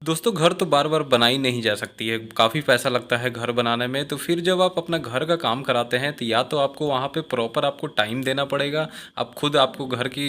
दोस्तों घर तो बार बार बनाई नहीं जा सकती है, काफ़ी पैसा लगता है घर बनाने में। तो फिर जब आप अपना घर का काम कराते हैं तो या तो आपको वहाँ पे प्रॉपर आपको टाइम देना पड़ेगा। आप खुद आपको घर की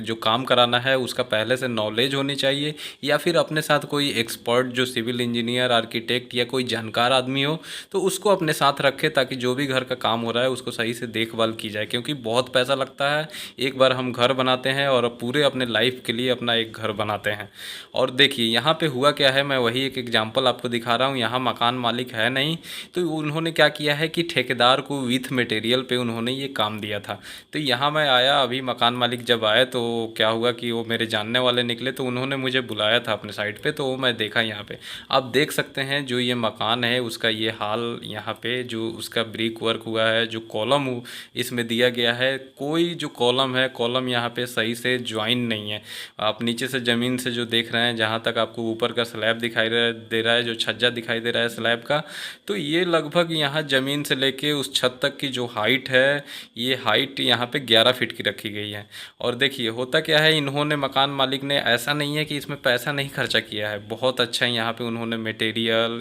जो काम कराना है उसका पहले से नॉलेज होनी चाहिए, या फिर अपने साथ कोई एक्सपर्ट जो सिविल इंजीनियर, आर्किटेक्ट या कोई जानकार आदमी हो तो उसको अपने साथ रखें, ताकि जो भी घर का काम हो रहा है उसको सही से देखभाल की जाए। क्योंकि बहुत पैसा लगता है, एक बार हम घर बनाते हैं और पूरे अपने लाइफ के लिए अपना एक घर बनाते हैं। और देखिए यहाँ पे हुआ क्या है, मैं वही एक एग्जांपल आपको दिखा रहा हूँ। यहाँ मकान मालिक है नहीं, तो उन्होंने क्या किया है कि ठेकेदार को विथ मटेरियल पे उन्होंने ये काम दिया था। तो यहाँ मैं आया, अभी मकान मालिक जब आए तो क्या हुआ कि वो मेरे जानने वाले निकले, तो उन्होंने मुझे बुलाया था अपने साइड पे। तो वो मैं देखा यहाँ पे, आप देख सकते हैं जो ये मकान है उसका ये हाल। यहाँ पे जो उसका ब्रिक वर्क हुआ है, जो कॉलम इसमें दिया गया है, कोई जो कॉलम है, कॉलम यहाँ पे सही से ज्वाइन नहीं है। आप नीचे से ज़मीन से जो देख रहे हैं, जहाँ तक आपको ऊपर का स्लैब दिखाई दे रहा है, जो छज्जा दिखाई दे रहा है स्लैब का, तो ये लगभग यहाँ ज़मीन से लेके उस छत तक की जो हाइट है, ये हाइट यहाँ पे 11 फीट की रखी गई है। और देखिए होता क्या है, इन्होंने मकान मालिक ने, ऐसा नहीं है कि इसमें पैसा नहीं खर्चा किया है, बहुत अच्छा है यहाँ पे उन्होंने मटेरियल,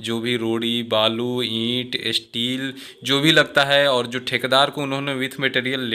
जो भी रोड़ी बालू ईंट स्टील जो भी लगता है, और जो ठेकेदार को उन्होंने विथ मटेरियल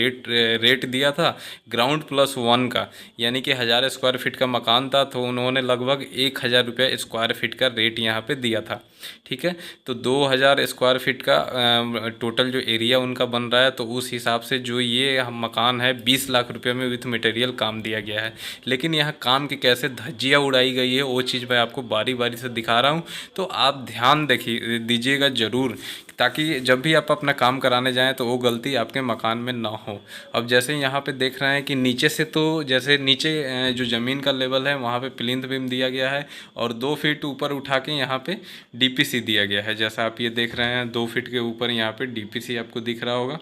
रेट दिया था ग्राउंड+1 का, यानी कि 1000 स्क्वायर फीट का मकान था, तो उन्होंने लगभग 1000 रुपये स्क्वायर फीट का रेट यहाँ पे दिया था। ठीक है, तो 2000 स्क्वायर फीट का टोटल जो एरिया उनका बन रहा है, तो उस हिसाब से जो ये मकान है 20 लाख रुपए में विथ मटेरियल काम दिया गया है। लेकिन यहाँ काम की कैसे धज्जियाँ उड़ाई गई है वो चीज़ मैं आपको बारी बारी से दिखा रहा हूँ, तो आप ध्यान देखिए दीजिएगा ज़रूर, ताकि जब भी आप अपना काम कराने जाएं तो वो गलती आपके मकान में ना हो। अब जैसे यहाँ पे देख रहे हैं कि नीचे से, तो जैसे नीचे जो ज़मीन का लेवल है वहाँ पे प्लिंथ बीम दिया गया है, और 2 फीट ऊपर उठा के यहाँ पे डीपीसी दिया गया है। जैसा आप ये देख रहे हैं 2 फीट के ऊपर यहाँ पे डीपीसी आपको दिख रहा होगा।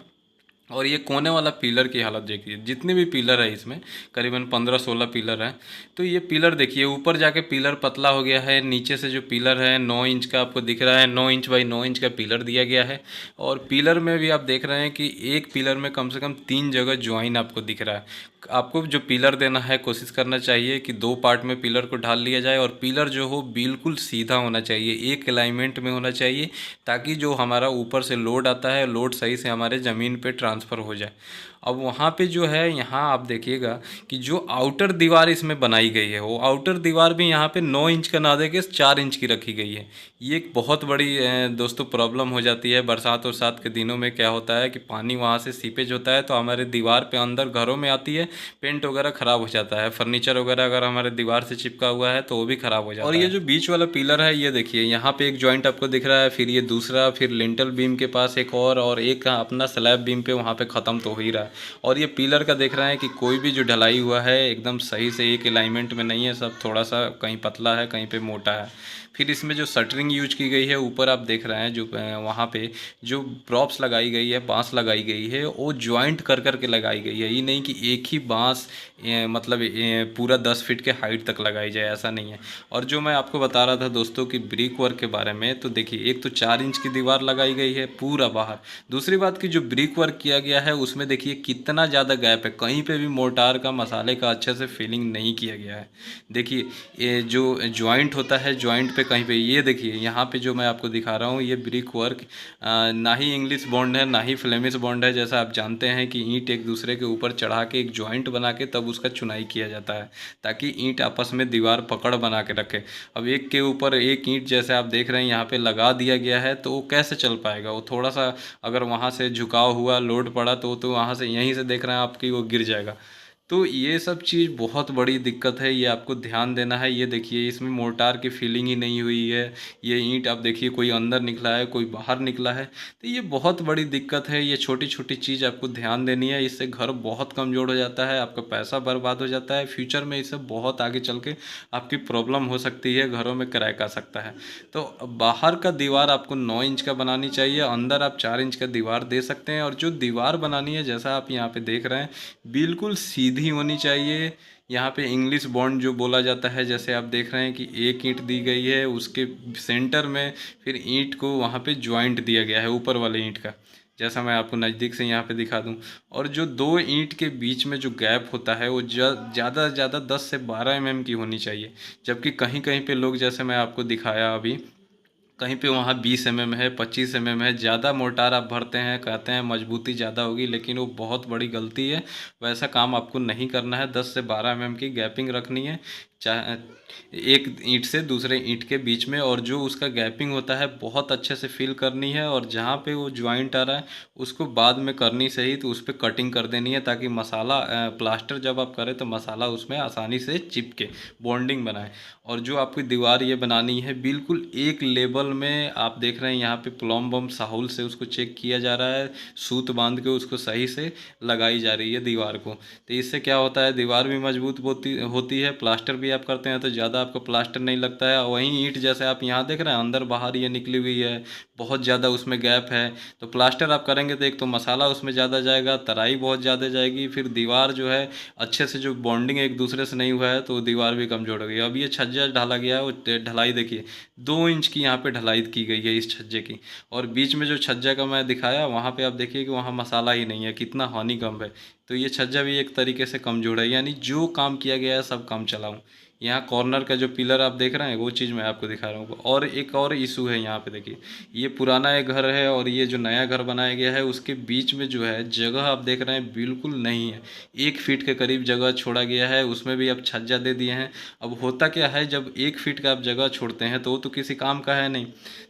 और ये कोने वाला पिलर की हालत देखिए, जितने भी पिलर है इसमें करीबन 15-16 पिलर हैं। तो ये पिलर देखिए, ऊपर जाके पिलर पतला हो गया है, नीचे से जो पिलर है 9 इंच का आपको दिख रहा है, 9 इंच बाई 9 इंच का पिलर दिया गया है। और पिलर में भी आप देख रहे हैं कि एक पिलर में कम से कम 3 जगह ज्वाइन आपको दिख रहा है। आपको जो पिलर देना है कोशिश करना चाहिए कि 2 पार्ट में पिलर को ढाल लिया जाए, और पिलर जो हो बिल्कुल सीधा होना चाहिए, एक अलाइनमेंट में होना चाहिए, ताकि जो हमारा ऊपर से लोड आता है, लोड सही से हमारे ज़मीन पे ट्रांसफ़र हो जाए। अब वहाँ पे जो है, यहाँ आप देखिएगा कि जो आउटर दीवार इसमें बनाई गई है, वो आउटर दीवार भी यहाँ पे 9 इंच का ना दे के 4 इंच की रखी गई है। ये एक बहुत बड़ी दोस्तों प्रॉब्लम हो जाती है। बरसात के दिनों में क्या होता है कि पानी वहाँ से सीपेज होता है, तो हमारे दीवार पे अंदर घरों में आती है, पेंट वगैरह ख़राब हो जाता है, फर्नीचर वगैरह अगर हमारे दीवार से चिपका हुआ है तो वो भी ख़राब हो जाता है। और ये जो बीच वाला पिलर है, ये देखिए यहाँ पे एक जॉइंट आपको दिख रहा है, फिर ये दूसरा, फिर लिंटल बीम के पास एक और एक अपना स्लैब बीम पे वहाँ पे ख़त्म तो हो ही रहा है। और ये पिलर का देख रहे हैं कि कोई भी जो ढलाई हुआ है एकदम सही से एक अलाइनमेंट में नहीं है, सब थोड़ा सा कहीं पतला है, कहीं पे मोटा है। फिर इसमें जो शटरिंग यूज की गई है, ऊपर आप देख रहे हैं जो वहाँ पे जो प्रॉप्स लगाई गई है, बांस लगाई गई है, वो ज्वाइंट कर कर के लगाई गई है। ये नहीं कि एक ही बांस मतलब पूरा 10 फीट के हाइट तक लगाई जाए, ऐसा नहीं है। और जो मैं आपको बता रहा था दोस्तों कि ब्रिक वर्क के बारे में, तो देखिए एक तो 4 इंच की दीवार लगाई गई है पूरा बाहर। दूसरी बात कि जो ब्रिक वर्क किया गया है उसमें देखिए कितना ज़्यादा गैप है, कहीं पे भी मोर्टार का मसाले का अच्छे से फिलिंग नहीं किया गया है। देखिए ये जो जॉइंट होता है, जॉइंट पे कहीं पे, ये देखिए यहाँ पे जो मैं आपको दिखा रहा हूँ, ये ब्रिक वर्क ना ही इंग्लिश बॉन्ड है ना ही फ्लेमिश बॉन्ड है। जैसा आप जानते हैं कि ईंट एक दूसरे के ऊपर चढ़ा के एक जॉइंट बना के तब उसका चुनाई किया जाता है, ताकि ईंट आपस में दीवार पकड़ बना के रखे। अब एक के ऊपर एक ईंट जैसे आप देख रहे हैं यहाँ पे लगा दिया गया है, तो वो कैसे चल पाएगा? वो थोड़ा सा अगर वहाँ से झुकाव हुआ, लोड पड़ा, तो वहाँ से, यहीं से देख रहे हैं आपकी, वो गिर जाएगा। तो ये सब चीज़ बहुत बड़ी दिक्कत है, ये आपको ध्यान देना है। ये देखिए इसमें मोर्टार की फीलिंग ही नहीं हुई है। ये ईंट आप देखिए, कोई अंदर निकला है, कोई बाहर निकला है, तो ये बहुत बड़ी दिक्कत है। ये छोटी छोटी चीज़ आपको ध्यान देनी है, इससे घर बहुत कमज़ोर हो जाता है, आपका पैसा बर्बाद हो जाता है, फ्यूचर में इससे बहुत आगे चल के आपकी प्रॉब्लम हो सकती है, घरों में क्रैक आ सकता है। तो बाहर का दीवार आपको 9 इंच का बनानी चाहिए, अंदर आप 4 इंच का दीवार दे सकते हैं। और जो दीवार बनानी है, जैसा आप यहाँ पे देख रहे हैं, बिल्कुल सीधी होनी चाहिए। यहाँ पे इंग्लिश बॉन्ड जो बोला जाता है, जैसे आप देख रहे हैं कि एक ईंट दी गई है, उसके सेंटर में फिर ईंट को वहाँ पे ज्वाइंट दिया गया है ऊपर वाले ईंट का। जैसा मैं आपको नज़दीक से यहाँ पे दिखा दूँ। और जो 2 ईंट के बीच में जो गैप होता है वो ज़्यादा से ज़्यादा 10 से 12 एमएम की होनी चाहिए। जबकि कहीं कहीं पे लोग, जैसे मैं आपको दिखाया अभी, कहीं पे वहाँ 20 एमएम है, 25 एमएम है। ज़्यादा मोटार आप भरते हैं, कहते हैं मजबूती ज़्यादा होगी, लेकिन वो बहुत बड़ी गलती है। वैसा काम आपको नहीं करना है। 10 से 12 एमएम की गैपिंग रखनी है, चाहे एक ईंट से दूसरे ईंट के बीच में। और जो उसका गैपिंग होता है बहुत अच्छे से फिल करनी है। और जहाँ पे वो ज्वाइंट आ रहा है उसको बाद में करनी सही, तो उस पर कटिंग कर देनी है, ताकि मसाला प्लास्टर जब आप करें तो मसाला उसमें आसानी से चिपके, बॉन्डिंग बनाए। और जो आपकी दीवार ये बनानी है बिल्कुल एक लेवल में, आप देख रहे हैं यहाँ पे प्लम बम साहुल से उसको चेक किया जा रहा है, सूत बांध के उसको सही से लगाई जा रही है दीवार को। तो इससे क्या होता है, दीवार भी मजबूत होती होती है। प्लास्टर भी आप करते हैं तो ज़्यादा आपको प्लास्टर नहीं लगता है। वहीं ईंट जैसे आप यहाँ देख रहे हैं अंदर बाहर ये निकली हुई है, बहुत ज़्यादा उसमें गैप है। तो प्लास्टर आप करेंगे तो एक तो मसाला उसमें ज़्यादा जाएगा, तराई बहुत ज़्यादा जाएगी, फिर दीवार जो है अच्छे से जो बॉन्डिंग एक दूसरे से नहीं हुआ है तो दीवार भी कमजोर हो गई। अब ये छज्जा ढाला गया है, वो ढलाई देखिए 2 इंच की यहाँ पे ढलाई की गई है इस छज्जे की। और बीच में जो छज्जा का मैं दिखाया वहाँ पे आप देखिए कि वहाँ मसाला ही नहीं है, कितना हानि कम है। तो ये छज्जा भी एक तरीके से कमजोर है, यानी जो काम किया गया है सब काम चलाऊँ। यहाँ कॉर्नर का जो पिलर आप देख रहे हैं वो चीज़ मैं आपको दिखा रहा हूँ। और एक और इशू है यहाँ पे, देखिए ये पुराना एक घर है और ये जो नया घर बनाया गया है उसके बीच में जो है जगह आप देख रहे हैं बिल्कुल नहीं है। 1 फीट के करीब जगह छोड़ा गया है, उसमें भी अब छज्जा दे दिए हैं। अब होता क्या है, जब 1 फीट का आप जगह छोड़ते हैं तो वो तो किसी काम का है नहीं।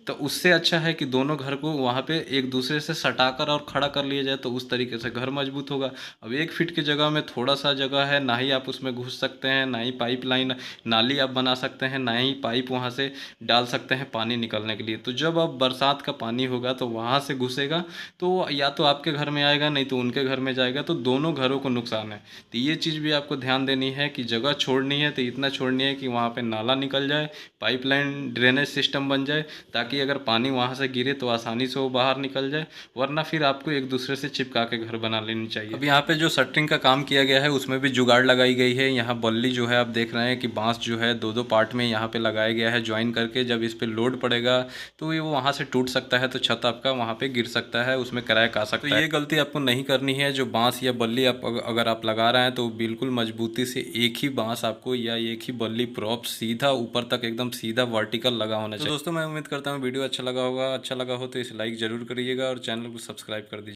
तो उससे अच्छा है कि दोनों घर को वहाँ पे एक दूसरे से सटाकर और खड़ा कर लिया जाए, तो उस तरीके से घर मजबूत होगा। अब 1 फीट की जगह में थोड़ा सा जगह है, ना ही आप उसमें घुस सकते हैं, ना ही पाइप लाइन नाली आप बना सकते हैं, ना ही पाइप वहाँ से डाल सकते हैं पानी निकलने के लिए। तो जब अब बरसात का पानी होगा तो वहाँ से घुसेगा, तो या तो आपके घर में आएगा नहीं तो उनके घर में जाएगा, तो दोनों घरों को नुकसान है। तो ये चीज़ भी आपको ध्यान देनी है कि जगह छोड़नी है तो इतना छोड़नी है कि वहाँ पे नाला निकल जाए, पाइपलाइन ड्रेनेज सिस्टम बन जाए, ताकि अगर पानी वहाँ से गिरे तो आसानी से वो बाहर निकल जाए। वरना फिर आपको एक दूसरे से चिपका के घर बना लेनी चाहिए। अब यहाँ पे जो शटरिंग का काम किया गया है उसमें भी जुगाड़ लगाई गई है। यहाँ बल्ली जो है आप देख रहे हैं कि बांस जो है 2-2 पार्ट में यहाँ पे लगाया गया है ज्वाइन करके। जब इस पे लोड पड़ेगा तो ये वो वहाँ से टूट सकता है, तो छत आपका वहाँ पे गिर सकता है, उसमें क्रैक आ सकता है। तो ये गलती आपको नहीं करनी है। जो बांस या बल्ली आप अगर आप लगा रहे हैं तो बिल्कुल मजबूती से एक ही बांस आपको या एक ही बल्ली प्रॉप सीधा ऊपर तक एकदम सीधा वर्टिकल लगा होना चाहिए। तो दोस्तों मैं उम्मीद करता हूँ वीडियो अच्छा लगा होगा। अच्छा लगा हो तो इसे लाइक ज़रूर करिएगा और चैनल को सब्सक्राइब कर दीजिए।